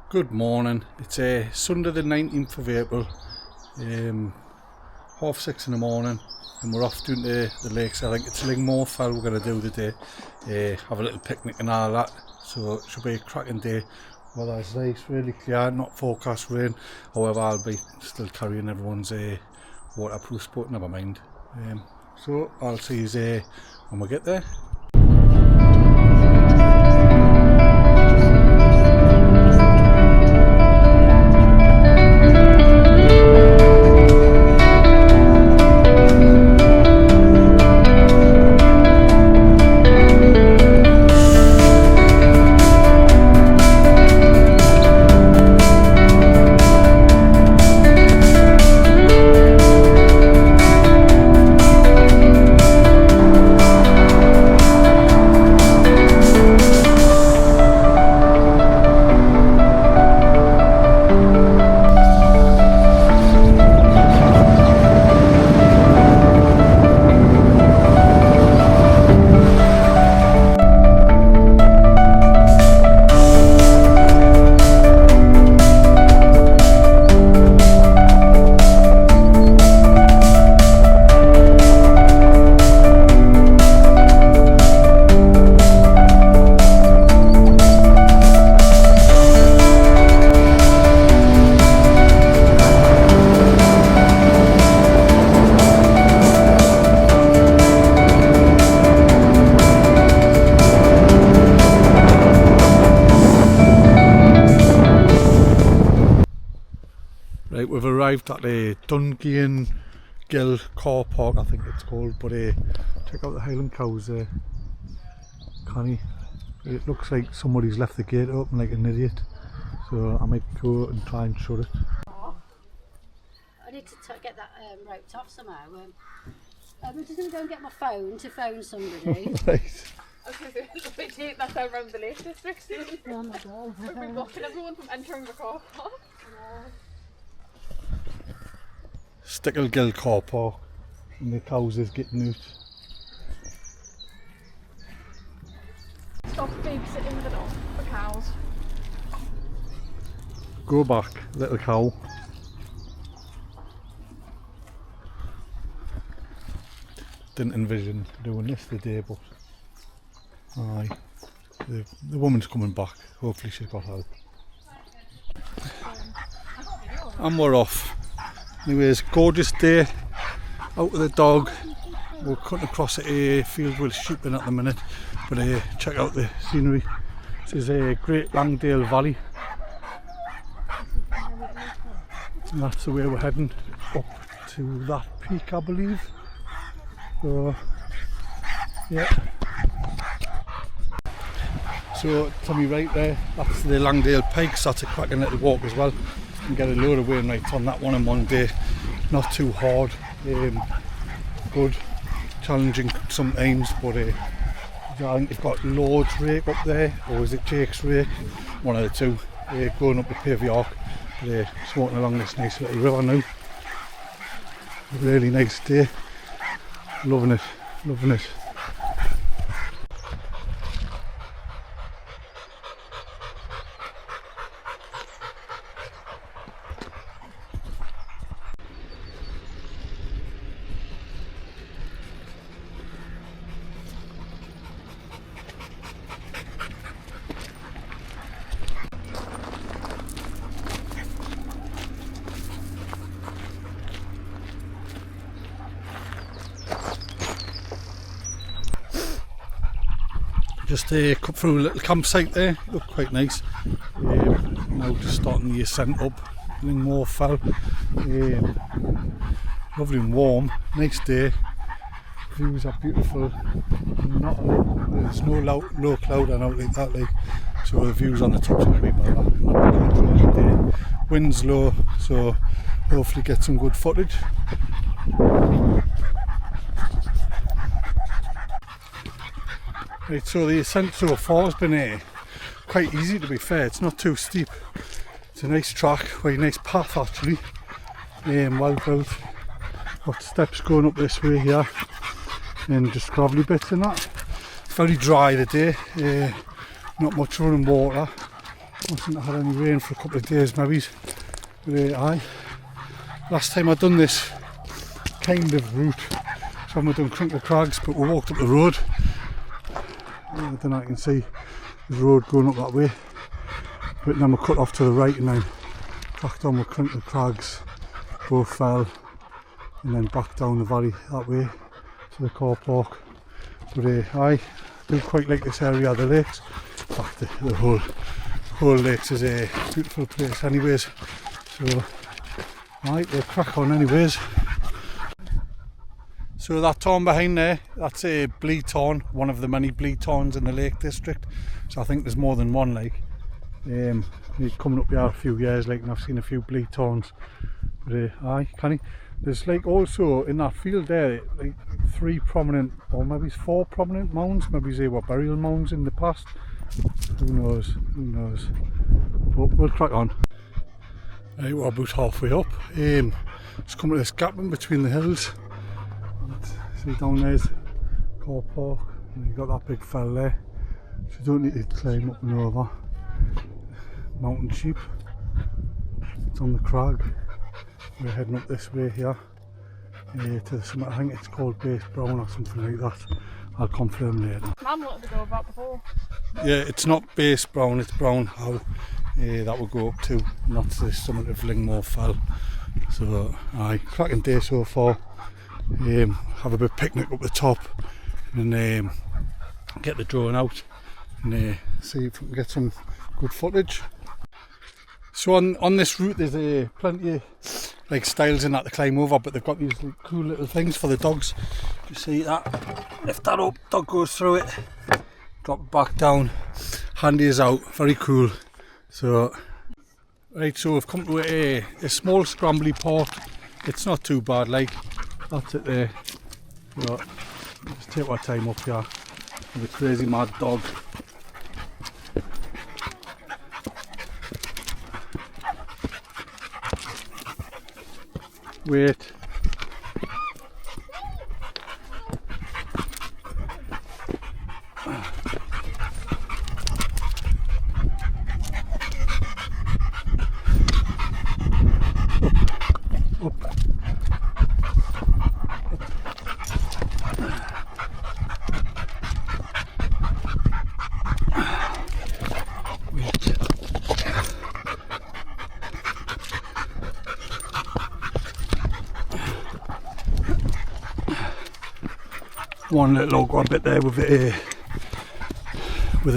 Good morning. It's Sunday the 19th of April, 6:30 in the morning, and we're off down to the lakes. I think it's Lingmoor Fell we're going to do today. Have a little picnic and all that, so it should be a cracking day. Weather's nice, really clear, not forecast rain. However, I'll be still carrying everyone's waterproof, but never mind. So I'll see you when we get there. Right, we've arrived at the Stickle Ghyll car park, I think it's called, but check out the Highland Cows there. Canny. It looks like somebody's left the gate open like an idiot, so I might go and try and shut it. I need to get that roped off somehow. I'm just going to go and get my phone to phone somebody. Right. I was going to say, that's how around the Lake District. Oh my god. We're blocking everyone from entering the car park. Stickle Ghyll car park, and the cows is getting out. Stop babysitting the dog, the cows. Go back, little cow. Didn't envision doing this today, but aye, the woman's coming back. Hopefully she's got help. And we're off. Anyways, gorgeous day out with the dog. We're cutting across a field with sheep in at the minute, but check out the scenery. This is a Great Langdale Valley, and that's the way we're heading up to that peak, I believe. So yeah, so to me right there, that's the Langdale Pikes. That's a cracking little walk as well. You can get a load of Wainwrights on that one in one day. Not too hard, good, challenging sometimes, but I think you've got Lord's Rake up there, or is it Jake's Rake? One of the two, going up the Pavey Arc. Just walking along this nice little river now. Really nice day. Loving it, loving it. Just cut through a little campsite there, looked quite nice. Now just starting the ascent up Lingmoor Fell. Lovely and warm, nice day. Views are beautiful. There's no low cloud and out like that, so the views on the top's going to be better. Enjoying the day. Wind's low, so hopefully get some good footage. Right, so the ascent so far has been quite easy, to be fair. It's not too steep. It's a nice track, quite a nice path actually. Well built. Got steps going up this way here, and just gravelly bits in that. Very dry today, not much running water. Mustn't have had any rain for a couple of days maybe. But aye. Last time I'd done this kind of route, so I've done Crinkle Crags, but we walked up the road. I don't know if you can see the road going up that way. But then we cut off to the right and then cracked on with Crinkle Crags, both fell, and then back down the valley that way to the car park. But I do quite like this area of the lakes. In fact, the whole lakes is a beautiful place anyways. So right, we'll crack on anyways. So that tarn behind there, that's a blee tarn, one of the many blee tarns in the Lake District. So I think there's more than one like. Coming up here a few years like, and I've seen a few blee tarns. But aye, canny. There's like also in that field there like 3 prominent, or maybe 4 prominent mounds. Maybe they were burial mounds in the past. Who knows? Who knows? But we'll crack on. Right, we're about halfway up. Just coming to this gap in between the hills. See down there's car park, and you've got that big fell there. So you don't need to climb up and over. Mountain sheep. It's on the crag. We're heading up this way here to the summit. I think it's called Base Brown or something like that. I'll confirm later. Mum wanted to go about before. Yeah, it's not Base Brown, it's Brown How. That will go up to, and that's the summit of Lingmoor Fell. So, aye, cracking day so far. Have a bit of picnic up the top, and get the drone out and see if we can get some good footage. So on this route there's plenty of like stiles in that to climb over, but they've got these like, cool little things for the dogs. You see that? Lift that up, dog goes through it, drop it back down, handy as out, very cool. So right, so we've come to a small scrambly part. It's not too bad, like that's it there. So let's take our time up here with a crazy mad dog. Wait. One little awkward bit there with a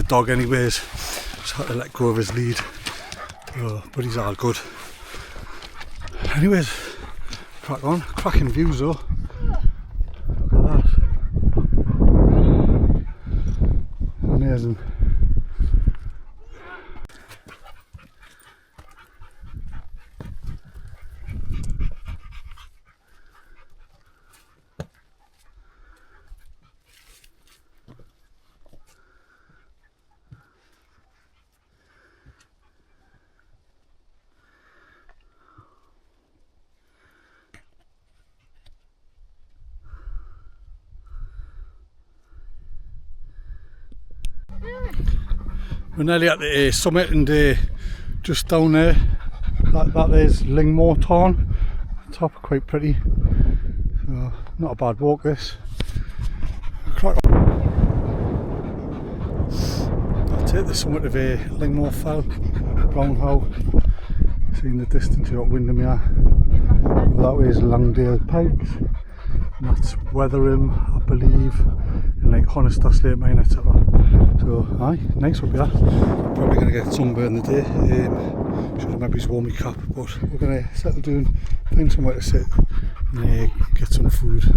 dog anyways, just had to let go of his lead, but he's all good. Anyways, crack on, cracking views though, look at that, amazing. We're nearly at the summit, and just down there, that there's Lingmoor Tarn. Top quite pretty, so not a bad walk this. Crack on. That's it, the summit of Lingmoor Fell, Brown How. See in the distance you've got Windermere. That way is Langdale Pikes, and that's Weatheringham, I believe, and like Honister Slate Mine, etc. So aye, nice up here. Probably going to get sunburned the day. Should have maybe worn my cap, but we're going to settle down, find somewhere to sit and get some food.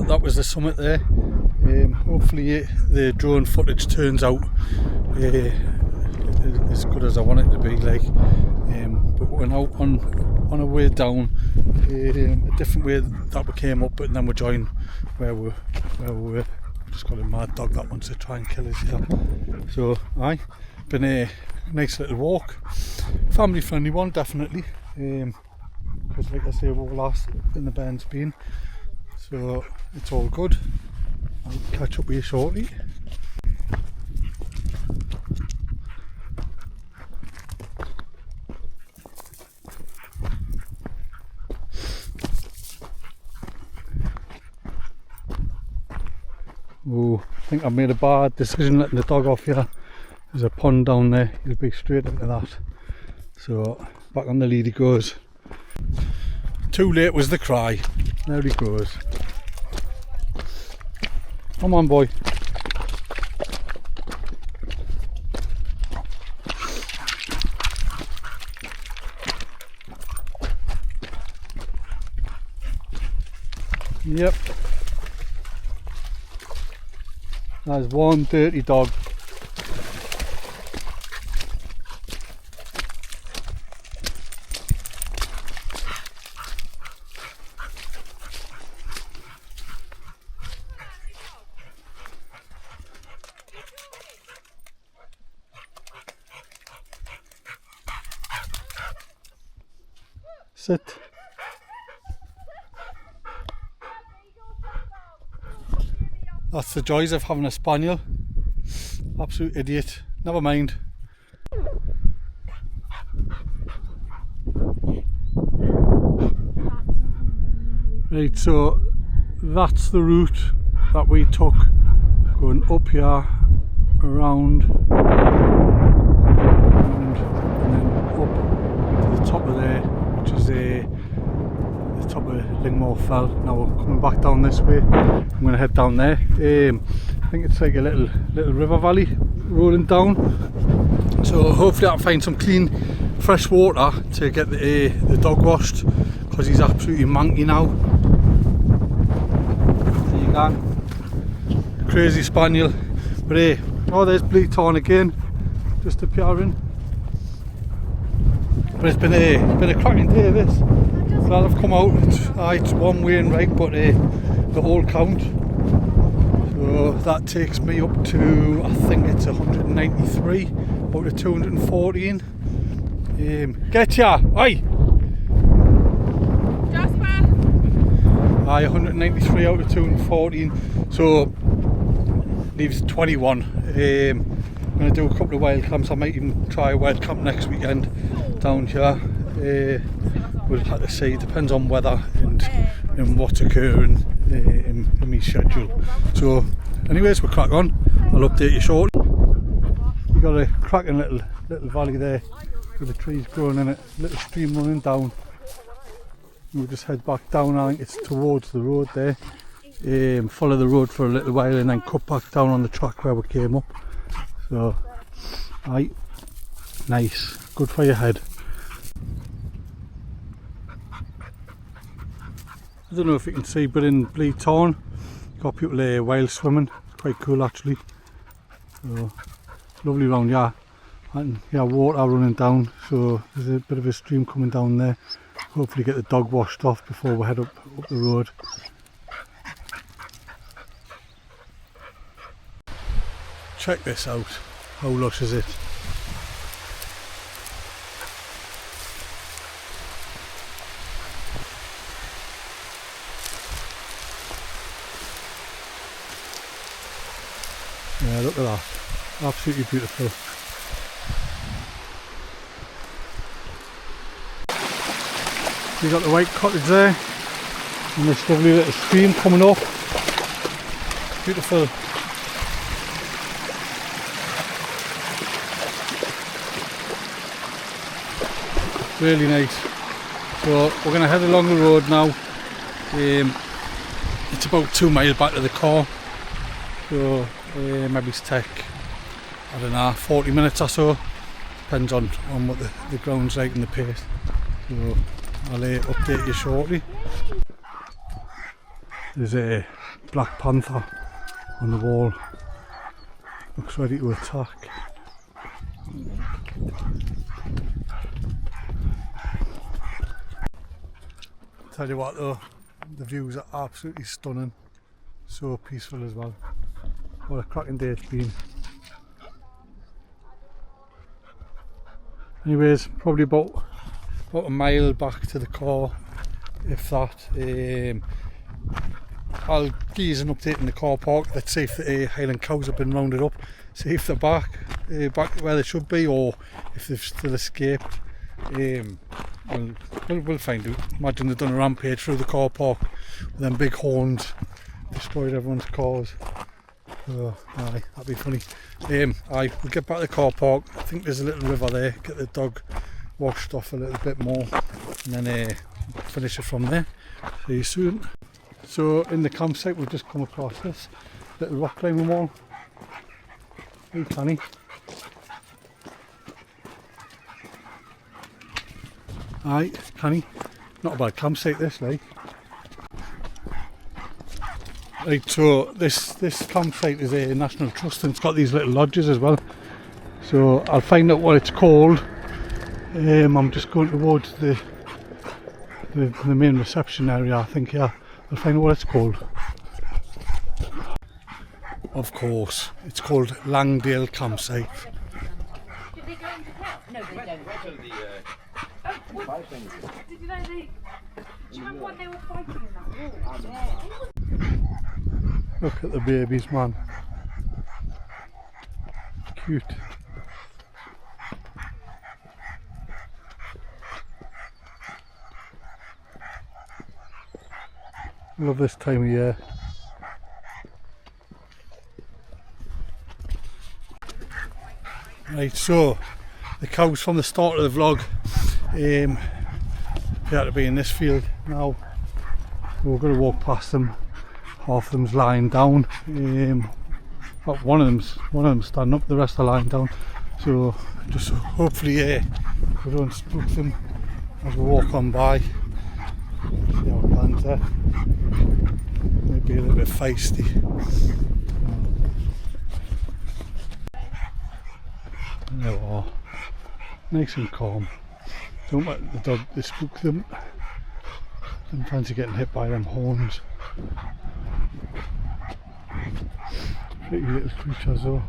that was the summit there. Hopefully the drone footage turns out as good as I want it to be, like. But we're now on a way down, a different way that we came up, but then we're joined where we were. Just got a mad dog that wants to try and kill us here. So been a nice little walk, family friendly one definitely, because like I say, we're last in the Bairns been, so it's all good. I'll catch up with you shortly. Oh, I think I've made a bad decision letting the dog off here. There's a pond down there, he'll be straight into that. So back on the lead he goes. Too late was the cry. There he goes. Come on, boy. Yep. That's one dirty dog. Sit. That's the joys of having a spaniel. Absolute idiot. Never mind. Right, so that's the route that we took, going up here, around, and then up to the top of there, which is the top of Lingmoor Fell. Now we're coming back down this way. I'm going to head down there. I think it's like a little river valley rolling down. So hopefully I can find some clean, fresh water to get the dog washed, because he's absolutely manky now. There you go. Crazy spaniel. But hey, oh, there's Bleaton again, just appearing. But it's been a cracking day this. Glad I've come out. It's one Wainwright, but the whole count. So that takes me up to, I think it's 193 out of 214. Get ya! Aye! Jasper! Aye, 193 out of 214. So leaves 21. I'm going to do a couple of wild camps. I might even try a wild camp next weekend down here. We'll have to see, depends on weather and what's occurring in my schedule. So anyways, we'll crack on. I'll update you shortly. You've got a cracking little valley there with the trees growing in it, little stream running down. We'll just head back down. I think it's towards the road there. Follow the road for a little while and then cut back down on the track where we came up. So aye, nice, good for your head. I don't know if you can see, but in Bleaton, got people there while swimming. It's quite cool actually. So lovely round here, and yeah, water running down. So there's a bit of a stream coming down there. Hopefully get the dog washed off before we head up the road. Check this out. How lush is it? Yeah, look at that. Absolutely beautiful. You got the white cottage there, and this lovely little stream coming up. Beautiful. Really nice. So we're going to head along the road now. It's about 2 miles back to the car. So maybe it's take, I don't know, 40 minutes or so. Depends on what the ground's like and the pace. So I'll update you shortly. There's a black panther on the wall. Looks ready to attack. Tell you what though, the views are absolutely stunning. So peaceful as well. What a cracking day it's been. Anyways, probably about a mile back to the car, if that. I'll give you an update in the car park. Let's see if the Highland Cows have been rounded up, see if they're back where they should be, or if they've still escaped. We'll find out. Imagine they've done a rampage through the car park with them big horns, destroyed everyone's cars. Aye, that'd be funny. We'll get back to the car park. I think there's a little river there. Get the dog washed off a little bit more, and then finish it from there. See you soon. So in the campsite we've just come across this little rock climbing wall. Hey Connie. Aye, Connie. Not a bad campsite this, like. Right, so this campsite is a National Trust and it's got these little lodges as well. So I'll find out what it's called. I'm just going towards the main reception area, I think. Yeah, I'll find out what it's called. Of course, it's called Langdale Campsite. Do they go into town? No, they don't. Did you know do you remember when they were fighting in that war? Yeah. Look at the babies, man. Cute. Love this time of year. Right, so the cows from the start of the vlog appear to be in this field now. We're going to walk past them. Half of them's lying down. Well, one of them's standing up. The rest are lying down. So just hopefully we don't spook them as we walk on by. See our plans there. Might be a little bit feisty. There we are. Nice and calm. Don't let the dog spook them. Don't fancy getting hit by them horns. Pretty little creatures though.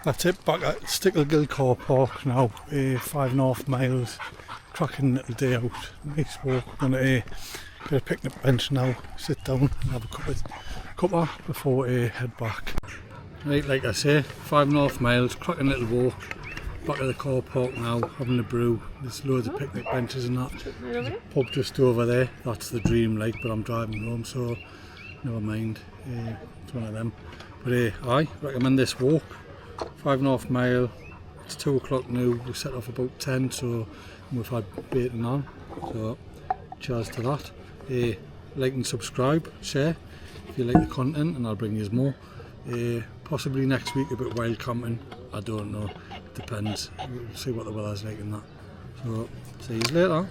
That's it, back at Stickle Ghyll car park now, 5.5 miles, cracking little day out, nice walk. Going to get a picnic bench now, sit down and have a cuppa before we head back. Right, like I say, 5.5 miles, cracking little walk, back at the car park now, having a brew. There's loads of picnic benches and that. Pub just over there, that's the dream like, but I'm driving home so never mind, it's one of them. But I recommend this walk. 5.5 mile, it's 2 o'clock now, we set off about 10, so we've had bacon on, so cheers to that. Like and subscribe, share if you like the content and I'll bring you more. Possibly next week a bit wild camping, I don't know, it depends, we'll see what the weather's like and that. So see you later.